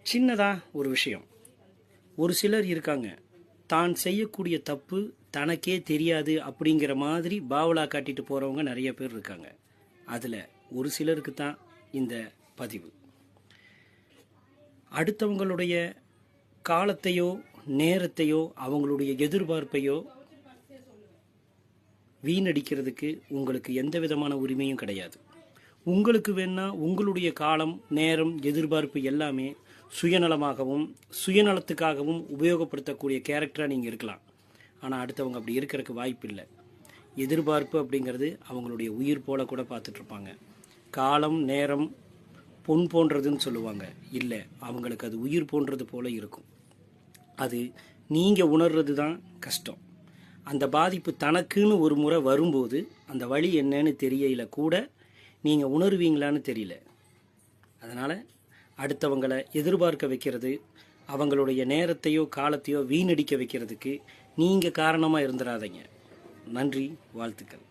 சின்னதாக ஒரு விஷயம். ஒரு சிலர் இருக்காங்க, தான் செய்யக்கூடிய தப்பு தனக்கே தெரியாது அப்படிங்கிற மாதிரி பாவலா காட்டிட்டு போகிறவங்க நிறைய பேர் இருக்காங்க. அதில் ஒரு சிலருக்கு தான் இந்த பதிவு. அடுத்தவங்களுடைய காலத்தையோ நேரத்தையோ அவங்களுடைய எதிர்பார்ப்பையோ வீணடிக்கிறதுக்கு உங்களுக்கு எந்த விதமான உரிமையும் கிடையாது. உங்களுக்கு வேணா உங்களுடைய காலம், நேரம், எதிர்பார்ப்பு எல்லாமே சுயநலமாகவும் சுயநலத்துக்காகவும் உபயோகப்படுத்தக்கூடிய கேரக்டராக நீங்கள் இருக்கலாம். ஆனால் அடுத்தவங்க அப்படி இருக்கிறதுக்கு வாய்ப்பு இல்லை. எதிர்பார்ப்பு அப்படிங்கிறது அவங்களுடைய உயிர் போல கூட பார்த்துட்ருப்பாங்க. காலம், நேரம் பொன் போன்றதுன்னு சொல்லுவாங்க. இல்லை, அவங்களுக்கு அது உயிர் போன்றது போல இருக்கும். அது நீங்கள் உணர்றது தான் கஷ்டம். அந்த பாதிப்பு தனக்குன்னு ஒரு முறை வரும்போது அந்த வழி என்னன்னு தெரியல கூட நீங்கள் உணர்வீங்களான்னு தெரியல. அதனால் அடுத்தவங்களை எதிர்பார்க்க வைக்கிறது, அவங்களுடைய நேரத்தையோ காலத்தையோ வீணடிக்க வைக்கிறதுக்கு நீங்கள் காரணமாக இருந்துடாதீங்க. நன்றி, வாழ்த்துக்கள்.